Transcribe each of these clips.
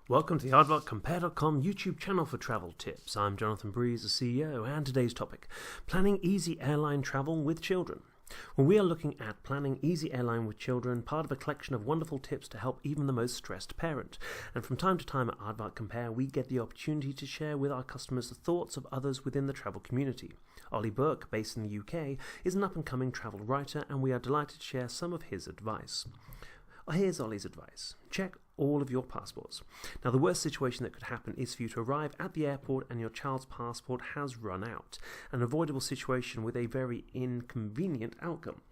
Welcome to the AARDY.compare.com YouTube channel for travel tips. I'm Jonathan Breeze, the CEO, and today's topic, planning easy airline travel with children. Well, we are looking at planning easy airline with children, part of a collection of wonderful tips to help even the most stressed parent. And from time to time at AARDY.compare, we get the opportunity to share with our customers the thoughts of others within the travel community. Ollie Burke, based in the UK, is an up-and-coming travel writer, and we are delighted to share some of his advice. Here's Ollie's advice. Check all of your passports. Now, the worst situation that could happen is for you to arrive at the airport and your child's passport has run out, an avoidable situation with a very inconvenient outcome.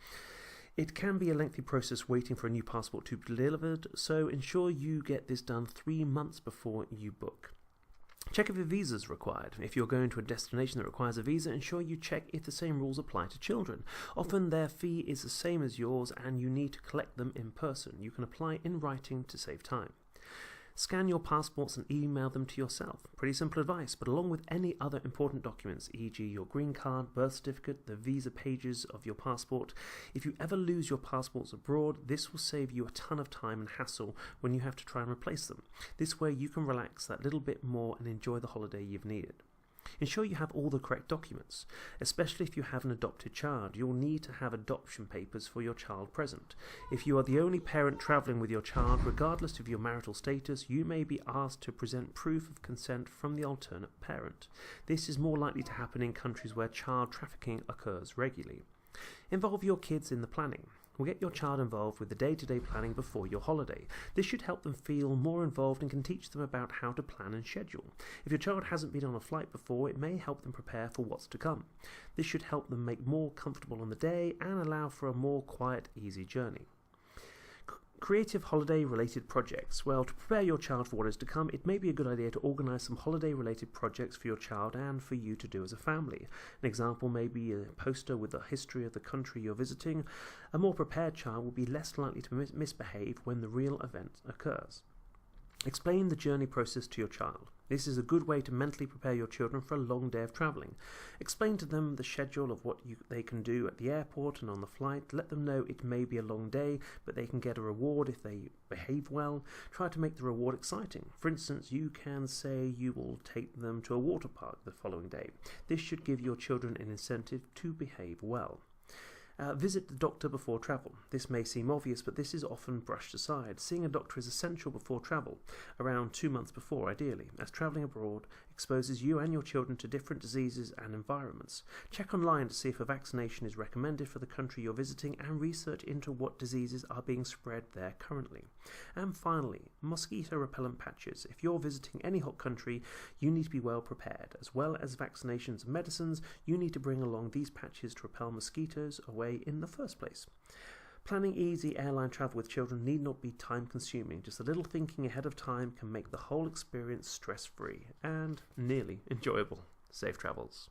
It can be a lengthy process waiting for a new passport to be delivered, so ensure you get this done 3 months before you book. Check if a visa is required. If you're going to a destination that requires a visa, ensure you check if the same rules apply to children. Often their fee is the same as yours and you need to collect them in person. You can apply in writing to save time. Scan your passports and email them to yourself. Pretty simple advice, but along with any other important documents, e.g. your green card, birth certificate, the visa pages of your passport. If you ever lose your passports abroad, this will save you a ton of time and hassle when you have to try and replace them. This way you can relax that little bit more and enjoy the holiday you've needed. Ensure you have all the correct documents. Especially if you have an adopted child, you'll need to have adoption papers for your child present. If you are the only parent travelling with your child, regardless of your marital status, you may be asked to present proof of consent from the alternate parent. This is more likely to happen in countries where child trafficking occurs regularly. Involve your kids in the planning. We'll get your child involved with the day-to-day planning before your holiday. This should help them feel more involved and can teach them about how to plan and schedule. If your child hasn't been on a flight before, it may help them prepare for what's to come. This should help them make more comfortable on the day and allow for a more quiet, easy journey. Creative holiday-related projects. Well, to prepare your child for what is to come, it may be a good idea to organise some holiday-related projects for your child and for you to do as a family. An example may be a poster with a history of the country you're visiting. A more prepared child will be less likely to misbehave when the real event occurs. Explain the journey process to your child. This is a good way to mentally prepare your children for a long day of travelling. Explain to them the schedule of what they can do at the airport and on the flight. Let them know it may be a long day, but they can get a reward if they behave well. Try to make the reward exciting. For instance, you can say you will take them to a water park the following day. This should give your children an incentive to behave well. Visit the doctor before travel. This may seem obvious, but this is often brushed aside. Seeing a doctor is essential before travel, around 2 months before ideally, as travelling abroad exposes you and your children to different diseases and environments. Check online to see if a vaccination is recommended for the country you're visiting and research into what diseases are being spread there currently. And finally, mosquito repellent patches. If you're visiting any hot country, you need to be well prepared. As well as vaccinations and medicines, you need to bring along these patches to repel mosquitoes away in the first place. Planning easy airline travel with children need not be time-consuming. Just a little thinking ahead of time can make the whole experience stress-free and nearly enjoyable. Safe travels.